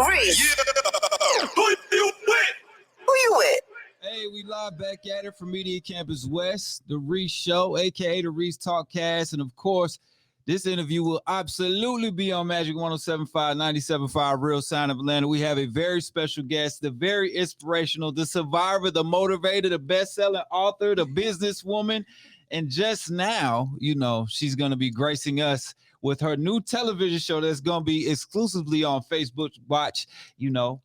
Reec. Yeah. Who you with? Hey, we live back at it from Media Campus West, the Reec Show, a.k.a. the Reec Talkcast. And, of course, this interview will absolutely be on Magic 107.5, 97.5 Real Sound of Atlanta. We have a very special guest, the very inspirational, the survivor, the motivator, the best-selling author, the businesswoman. And just now, you know, she's going to be gracing us with her new television show that's going to be exclusively on Facebook Watch, you know,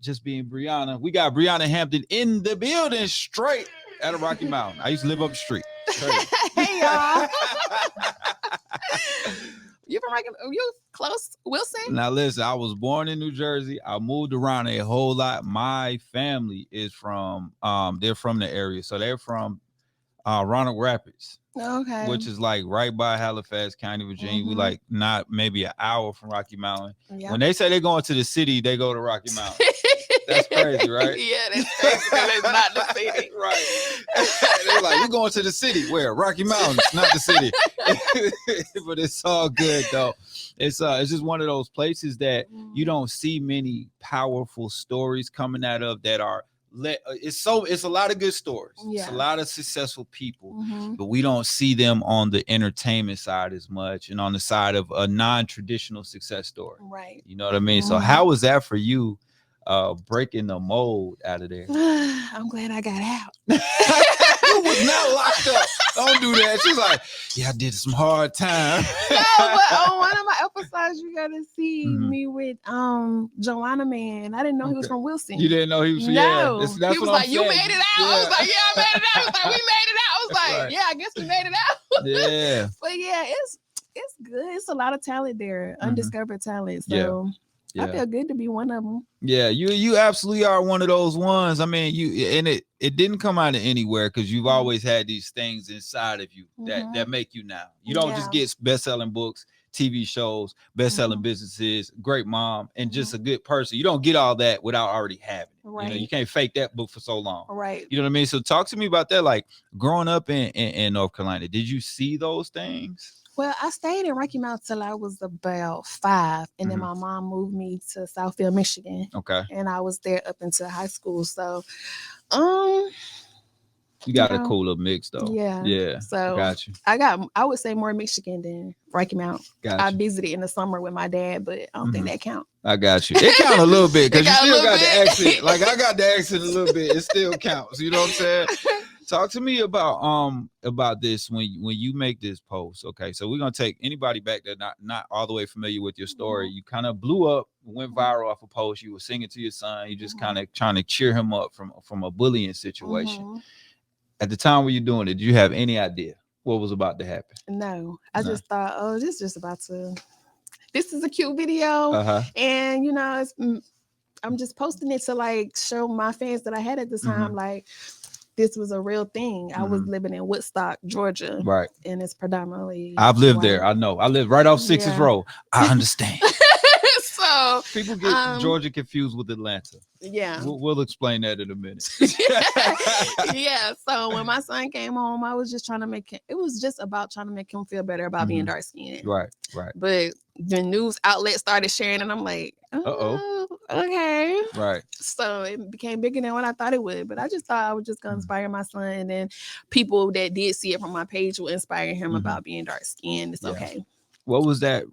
just being Briana. We got Briana Hampton in the building straight out of Rocky Mountain. I used to live up the street. Hey, y'all. You from Rocky? You close, Wilson? Now, listen, I was born in New Jersey. I moved around a whole lot. My family is from, they're from the area. So they're from Roanoke Rapids. Okay. Which is like right by Halifax County, Virginia. We like not maybe an hour from Rocky Mountain. Yep. When they say they're going to the city, they go to Rocky Mountain. That's crazy, right? Yeah, that's crazy because it's not the city. Right. They're like, we're going to the city. Where? Rocky Mountain, not the city. But it's all good though. It's just one of those places that you don't see many powerful stories coming out of that are it's a lot of good stories. Yeah. It's a lot of successful people, but we don't see them on the entertainment side as much and on the side of a non-traditional success story. Right. You know what I mean? So how was that for you breaking the mold out of there? I'm glad I got out. You was not locked up. Don't do that. She's like, yeah, I did some hard time. No, but on one of my episodes, you gotta see me with Joanna Man. I didn't know he was from Wilson. You didn't know he was from No. That's he was like, you made it out. Yeah. I was like, yeah, I made it out. He was like, we made it out. I was like, right. Yeah, I guess we made it out. Yeah. But yeah, it's good. It's a lot of talent there, undiscovered talent. So I feel good to be one of them. Yeah, you absolutely are one of those ones. I mean, it didn't come out of anywhere because you've always had these things inside of you that make you now. You don't just get best-selling books, TV shows, best-selling businesses, great mom, and just a good person. You don't get all that without already having it. Right. You know, you can't fake that book for so long. Right. You know what I mean? So talk to me about that. Like growing up in North Carolina, did you see those things? Well, I stayed in Rocky Mountain till I was about 5, and then my mom moved me to Southfield, Michigan. Okay. And I was there up until high school. So, you got a cool little mix though. Yeah. Yeah. So got you. I would say more Michigan than Rocky Mountain. I visited in the summer with my dad, but I don't think that counts. I got you. It counts a little bit because you still got the accent. Like I got the accent a little bit. It still counts. You know what I'm saying? Talk to me about this when you make this post. Okay, so we're gonna take anybody back that not all the way familiar with your story. You kind of blew up, went viral off a post. You were singing to your son. You just kind of trying to cheer him up from a bullying situation. At the time when you're doing it, did you have any idea what was about to happen? No, I just thought, oh, this is a cute video, and you know, I'm just posting it to like show my fans that I had at the time, like. This was a real thing. I was living in Woodstock, Georgia. Right. And it's predominantly I've lived there. I know. I live right off 6th Road. I understand. So people get Georgia confused with Atlanta. Yeah. We'll explain that in a minute. Yeah. So when my son came home, I was just trying to about trying to make him feel better about being dark skinned. Right. Right. But the news outlet started sharing, and I'm like, okay. Right. So it became bigger than what I thought it would. But I just thought I was just gonna inspire my son, and then people that did see it from my page will inspire him about being dark skinned. It's okay. What was that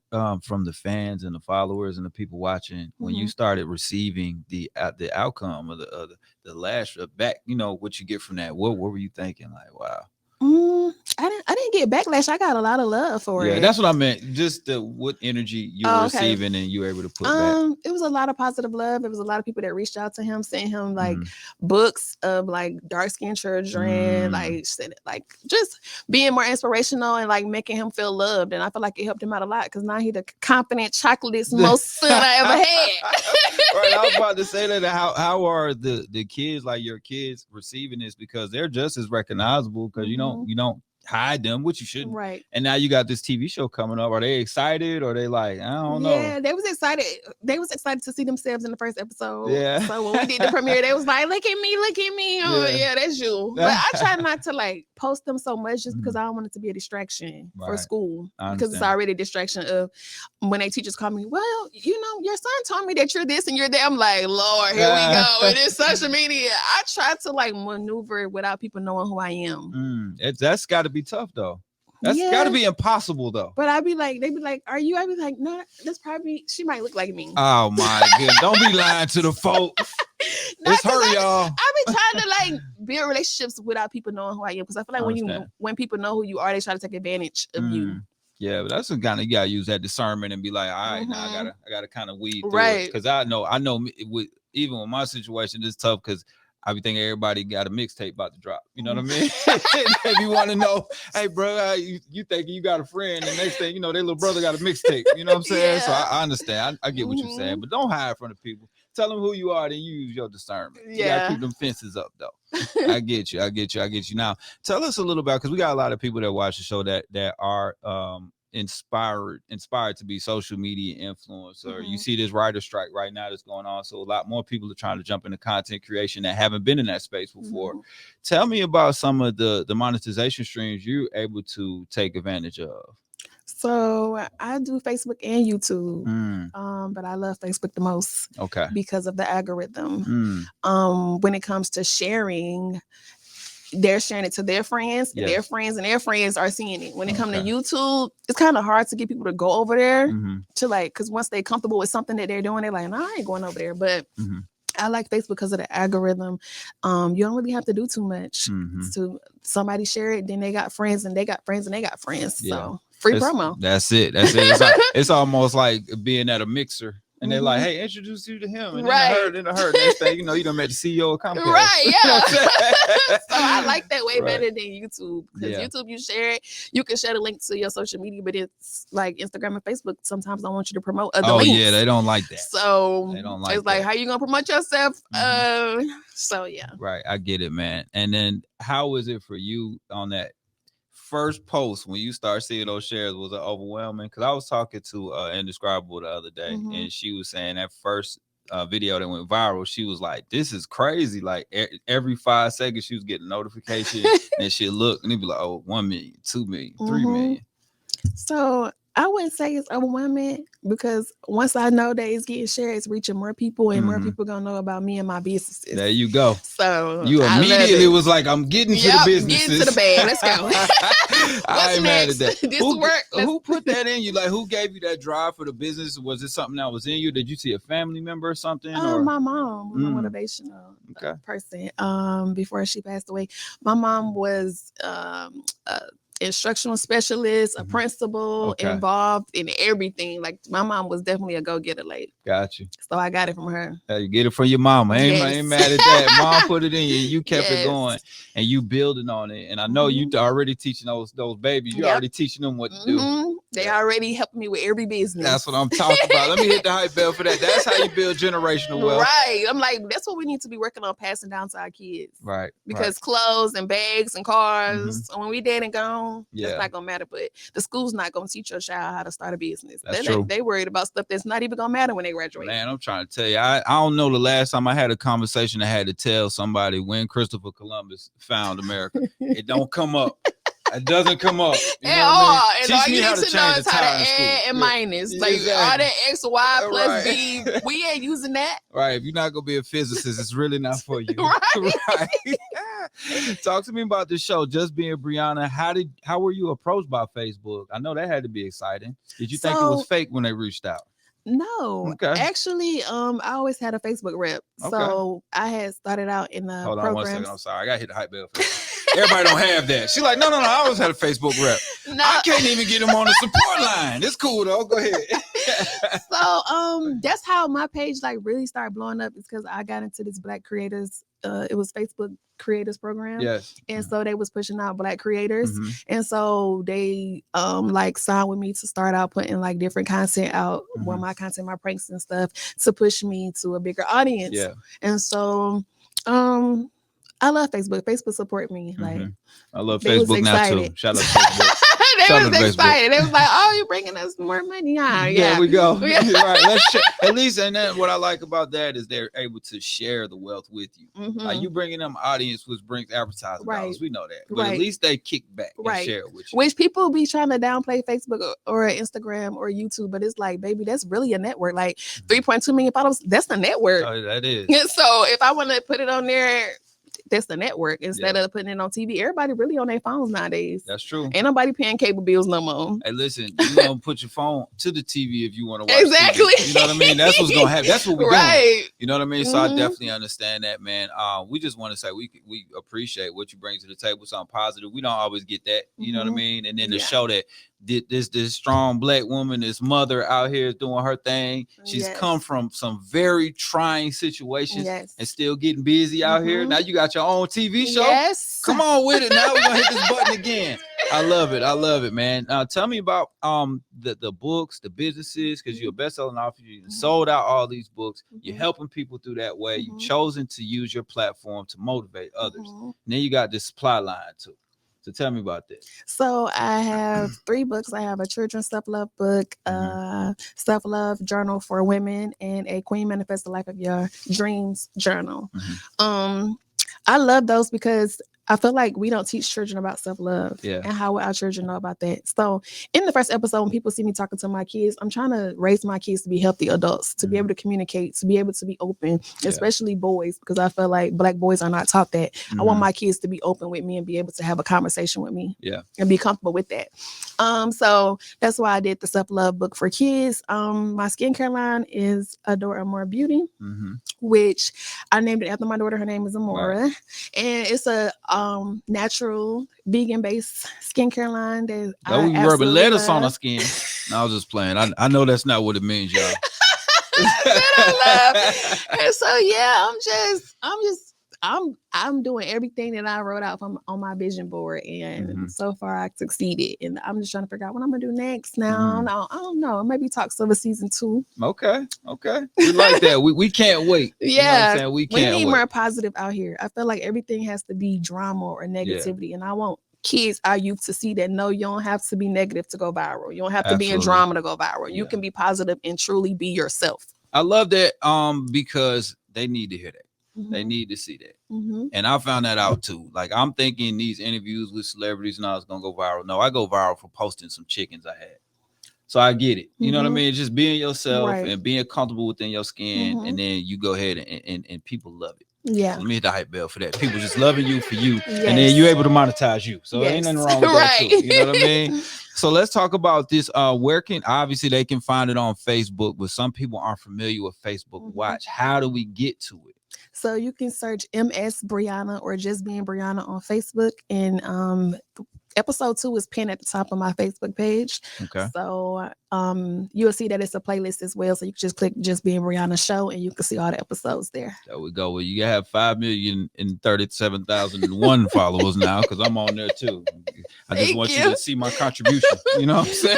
from the fans and the followers and the people watching when you started receiving the outcome of the lash back? You know what you get from that. What were you thinking? Like, wow. I didn't get backlash. I got a lot of love for it. Yeah, that's what I meant. Just what energy you were receiving and you were able to put back. It was a lot of positive love. It was a lot of people that reached out to him, sent him like books of like dark skinned children, like just being more inspirational and like making him feel loved. And I feel like it helped him out a lot because now he's the confident, chocolate most son I ever had. Right, I was about to say that. How are the kids, like your kids, receiving this? Because they're just as recognizable. Because you don't hide them, which you shouldn't. Right. And now you got this TV show coming up. Are they excited? Or are they like, I don't know? Yeah, they was excited. They was excited to see themselves in the first episode. Yeah. So when we did the premiere, they was like, look at me. Oh, yeah, that's you. But I try not to like post them so much just because I don't want it to be a distraction for school. Because it's already a distraction of when they teachers call me, well, you know, your son told me that you're this and you're that. I'm like, Lord, here we go. It is social media. I try to like maneuver without people knowing who I am. That's got to be tough though. That's got to be impossible though. But I'd be like, they'd be like, are you? I'd be like, no, that's probably, she might look like me. Oh my goodness. Don't be lying to the folks. It's her, y'all. I be trying to like build relationships without people knowing who I am. Because I feel like when people know who you are, they try to take advantage of you. Yeah, but that's the kind of, you gotta use that discernment and be like, all right, now I gotta kind of weed through it. Because I know even with my situation, it's tough because I be thinking everybody got a mixtape about to drop. You know what I mean? If you want to know, hey, bro, you think you got a friend, and next thing you know, their little brother got a mixtape. You know what I'm saying? Yeah. So I understand. I get what you're saying, but don't hide from the people. Tell them who you are, then you use your discernment. You gotta keep them fences up, though. I get you. Now, tell us a little about, because we got a lot of people that watch the show that are inspired to be social media influencer. You see this writer strike right now that's going on, so a lot more people are trying to jump into content creation that haven't been in that space before. Tell me about some of the monetization streams you're able to take advantage of. So I do Facebook and YouTube, but I love Facebook the most. Okay, because of the algorithm. When it comes to sharing, they're sharing it to their friends, and their friends are seeing it. When it comes to YouTube, it's kind of hard to get people to go over there to like, because once they're comfortable with something that they're doing, they're like, no, I ain't going over there. But I like Facebook because of the algorithm. You don't really have to do too much. So somebody share it, then they got friends, and they got friends, and they got friends. Yeah. So free promo. That's it. It's almost like being at a mixer. And they're like, hey, introduce you to him. And then I heard. Next thing you know, you done met the CEO of Comcast. Right, yeah. So I like that way better than YouTube. Because YouTube, you share it. You can share the link to your social media, but it's like Instagram and Facebook sometimes don't want you to promote other links. Yeah, they don't like that. So they don't like it's like, how you going to promote yourself? So, yeah. Right, I get it, man. And then how is it for you on that first post when you start seeing those shares? Was it overwhelming? Because I was talking to Indescribable the other day, and she was saying that first video that went viral, she was like, this is crazy. Like every 5 seconds she was getting a notification and she'd look and it'd be like, oh, 1 million, 2 million, 3 million. So I wouldn't say it's overwhelming, because once I know that it's getting shared, it's reaching more people, and more people gonna know about me and my businesses. There you go. So you immediately was like, I'm getting to the businesses. Getting to the bag. Let's go. I ain't mad at that. This work. Who put that in you? Like, who gave you that drive for the business? Was it something that was in you? Did you see a family member or something? My mom was a motivational person. Before she passed away, my mom was instructional specialist, a principal, involved in everything. Like, my mom was definitely a go-getter lady. Got you. So I got it from her. You get it from your mama. I ain't mad at that. Mom put it in you. You kept it going, and you building on it. And I know you already teaching those babies. You already teaching them what to do. They already helping me with every business. That's what I'm talking about. Let me hit the hype bell for that. That's how you build generational wealth. Right. I'm like, that's what we need to be working on, passing down to our kids. Right. Because clothes and bags and cars, when we dead and gone, it's not gonna matter. But the school's not gonna teach your child how to start a business. That's true. They worried about stuff that's not even gonna matter when they graduate. Man, I'm trying to tell you, I don't know the last time I had a conversation I had to tell somebody when Christopher Columbus found America. It don't come up. It doesn't come up. And all you need to know is how to add and minus. Like, all that X, Y plus B, we ain't using that. Right. If you're not going to be a physicist, it's really not for you. Right. Talk to me about this show, Just Being Briana. How were you approached by Facebook? I know that had to be exciting. Did you think it was fake when they reached out? No, actually, I always had a Facebook rep. So I had started out in the Hold on 1 second. I'm sorry. I got to hit the hype bell for that. Everybody don't have that. She's like, no. I always had a Facebook rep. No. I can't even get them on the support line. It's cool though. Go ahead. So that's how my page like really started blowing up. Is because I got into this Black creators. It was Facebook creators program. Yes. And so they was pushing out Black creators. And so they like signed with me to start out putting like different content out, where my content, my pranks and stuff, to push me to a bigger audience. Yeah. And so I love Facebook. Facebook support me. Like I love they was Facebook now too. excited. Shout out to Facebook. They Shout out was to excited. They was like, "Oh, you're bringing us more money, huh?" Yeah, There we go. Yeah. Right. Let's at least, and then what I like about that is they're able to share the wealth with you. Like you bringing them audience, which brings advertising dollars. We know that, but at least they kick back and share it with you. Which people be trying to downplay Facebook or Instagram or YouTube, but it's like, baby, that's really a network. Like 3.2 million followers, that's the network. Oh, that is. So if I want to put it on there, that's the network instead of putting it on TV. Everybody really on their phones nowadays. That's true. Ain't nobody paying cable bills no more. Hey, listen, you gonna put your phone to the TV if you want to watch exactly. TV. You know what I mean? That's what's gonna happen. That's what we're doing. You know what I mean? So I definitely understand that, man. We just want to say we appreciate what you bring to the table. Something positive. We don't always get that. You know what I mean? And then to show that this strong Black woman, this mother out here is doing her thing. She's come from some very trying situations and still getting busy out here. Now you got your own TV show. Come on with it. Now we're gonna hit this button again. I love it. I love it, man. Tell me about the books, the businesses, because you're a best-selling author. You sold out all these books. You're helping people through that way. You've chosen to use your platform to motivate others. And then you got this supply line too. So tell me about this. So I have 3 books. I have a children's self-love book, self-love journal for women, and a Queen Manifest the Life of Your Dreams journal. I love those because I feel like we don't teach children about self-love and how will our children know about that. So in the first episode, when people see me talking to my kids, I'm trying to raise my kids to be healthy adults, to be able to communicate, to be able to be open, especially boys, because I feel like Black boys are not taught that. I want my kids to be open with me and be able to have a conversation with me and be comfortable with that. So that's why I did the self-love book for kids. My skincare line is Adore More Beauty, which I named it after my daughter. Her name is Amora. And it's a natural vegan-based skincare line that we rubbing lettuce on our skin. No, I was just playing. I know that's not what it means, y'all. And so yeah, I'm doing everything that I wrote out on my vision board, and so far I succeeded. And I'm just trying to figure out what I'm gonna do next. Now, I don't know. Maybe talks over season 2. Okay. We like that. We can't wait. Yeah, you know what I'm saying? We need more positive out here. I feel like everything has to be drama or negativity, and I want kids, our youth, to see that no, you don't have to be negative to go viral. You don't have to be in drama to go viral. You can be positive and truly be yourself. I love that because they need to hear that. They need to see that. And I found that out too. Like, I'm thinking these interviews with celebrities and all is gonna go viral. No, I go viral for posting some chickens I had. So I get it. You know what I mean? Just being yourself and being comfortable within your skin, and then you go ahead and people love it. Yeah. So let me hit the hype bell for that. People just loving you for you, and then you're able to monetize you. So ain't nothing wrong with that too. You know what I mean? So let's talk about this. Where can obviously they can find it on Facebook, but some people aren't familiar with Facebook Watch. How do we get to it? So you can search MS Briana or Just Being Briana on Facebook, and episode 2 is pinned at the top of my Facebook page. Okay. So you'll see that it's a playlist as well. So you can just click Just Being Briana Show, and you can see all the episodes there. There we go. Well, you have 5,037,001 followers now, because I'm on there too. I just want you to see my contribution. You know what I'm saying?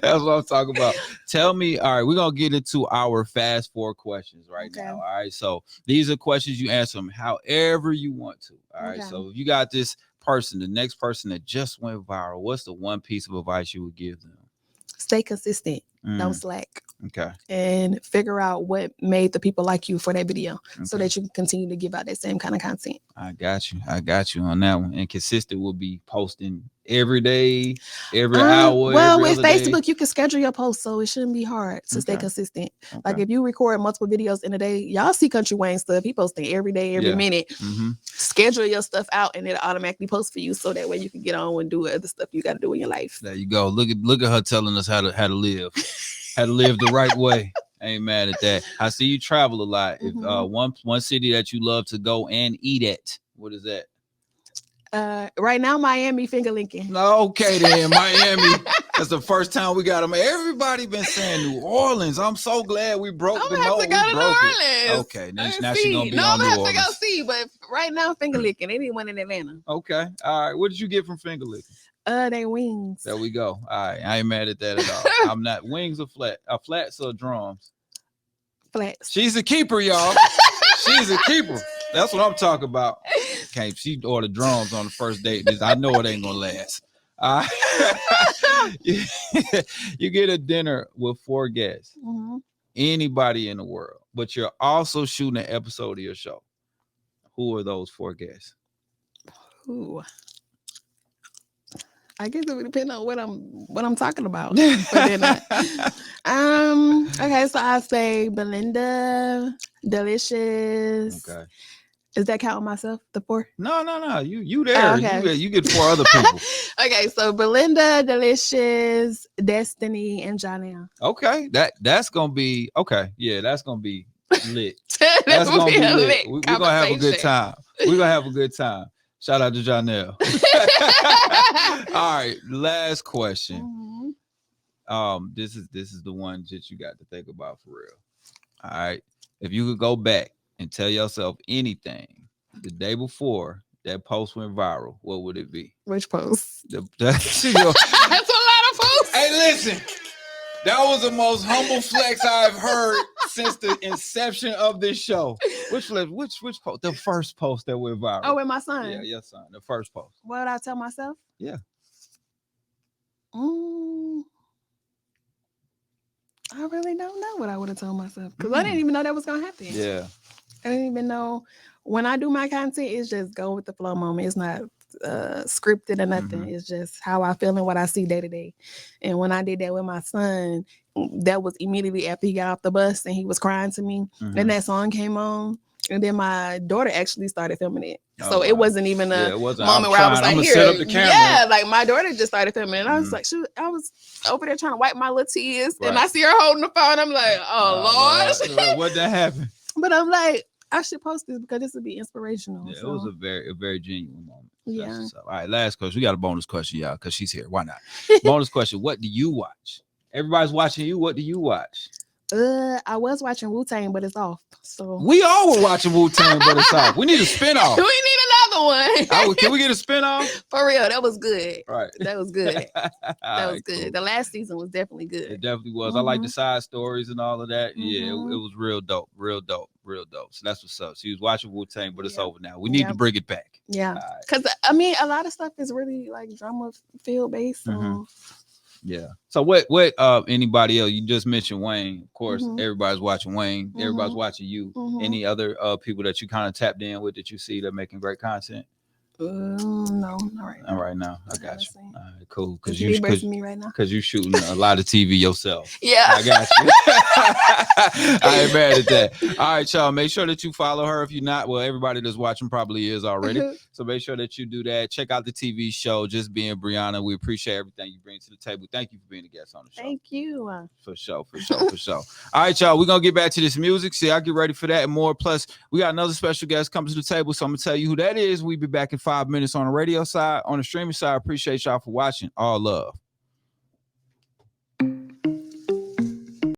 That's what I'm talking about. Tell me, all right, we're going to get into our fast forward questions now. All right. So these are questions you answer them however you want to. All right. So if you got this person, the next person that just went viral, what's the one piece of advice you would give them? Stay consistent. Don't slack. Okay. And figure out what made the people like you for that video, so that you can continue to give out that same kind of content. I got you on that one. And consistent will be posting every day, every hour. Well, with Facebook, you can schedule your posts, so it shouldn't be hard to stay consistent. Like if you record multiple videos in a day, y'all see Country Wayne stuff. He posting every day, every minute. Schedule your stuff out, and it'll automatically post for you, so that way you can get on and do other stuff you got to do in your life. There you go. Look at her telling us how to live. How to live the right way. I ain't mad at that. I see you travel a lot. If one city that you love to go and eat at, what is that? Right now, Miami, finger licking. Okay, then Miami. That's the first time we got them. Everybody been saying New Orleans. I'm so glad we broke the note. We broke it. Okay, now she gonna be on New Orleans. No, I'm gonna have to go see. But right now, finger licking. They didn't win in Atlanta. Okay, all right. What did you get from finger licking? They wings. There we go. All right, I ain't mad at that at all. I'm not. Wings or flats or drums? Flats. She's a keeper, y'all. She's a keeper. That's what I'm talking about. Okay, she ordered drums on the first date. I know it ain't gonna last. You get a dinner with 4 guests, anybody in the world, but you're also shooting an episode of your show. Who are those 4 guests? Ooh. I guess it would depend on what I'm talking about. Okay, so I say Belinda, Delicious. Okay. Is that counting myself? The 4? No. You there? Okay. You get 4 other people. Okay, so Belinda, Delicious, Destiny, and Janelle. Okay, that's gonna be okay. Yeah, that's gonna be lit. That's gonna be lit. We're gonna have a good time. We're gonna have a good time. Shout out to Janelle. All right, last question. This is the one that you got to think about for real. All right, if you could go back and tell yourself anything the day before that post went viral, what would it be? Which post? That's a lot of posts. Hey, listen. That was the most humble flex I've heard since the inception of this show. Which post? The first post that went viral. Oh, with my son. Yeah, your son. The first post. What would I tell myself? Yeah. I really don't know what I would have told myself because I didn't even know that was gonna happen. Yeah. I didn't even know. When I do my content, it's just go with the flow moment. It's not scripted or nothing. It's just how I feel and what I see day to day. And when I did that with my son, that was immediately after he got off the bus and he was crying to me. And that song came on. And then my daughter actually started filming it. So it wasn't even a moment where I was like, here. Set up the camera. Yeah, like my daughter just started filming it. And I was like, I was over there trying to wipe my little tears. Right. And I see her holding the phone. I'm like, oh, Lord. What that happened? But I'm like, I should post this because this would be inspirational. Yeah, so. It was a very genuine moment. Yeah. All right, last question. We got a bonus question, y'all, because she's here. Why not? Bonus question. What do you watch? Everybody's watching you. What do you watch? I was watching Wu-Tang, but it's off. So we all were watching Wu-Tang, but it's off. We need a spin-off. We need another one. Can we get a spin-off? For real, that was good. Right. That was good. That was good. Cool. The last season was definitely good. It definitely was. I like the side stories and all of that. Yeah, it was real dope. So that's what's up. So you was watching Wu-Tang, but it's over now. We need to bring it back. Yeah. Because I mean, a lot of stuff is really like drama field based. So. Yeah. So what anybody else? You just mentioned Wayne. Of course, everybody's watching Wayne. Everybody's watching you. Any other people that you kind of tapped in with that you see that making great content? No, not right now. All right now. I got you. All right, cool. Because me right now. Because you shooting a lot of TV yourself. Yeah. I got you. I ain't mad at that. All right, y'all. Make sure that you follow her. If you're not, well, everybody that's watching probably is already. So make sure that you do that. Check out the TV show, Just Being Briana. We appreciate everything you bring to the table. Thank you for being a guest on the show. Thank you. For sure. All right, y'all. We're going to get back to this music. See, I'll get ready for that and more. Plus, we got another special guest coming to the table. So I'm going to tell you who that is. We'll be back in 5 minutes on the radio side. On the streaming side, appreciate y'all for watching. All love.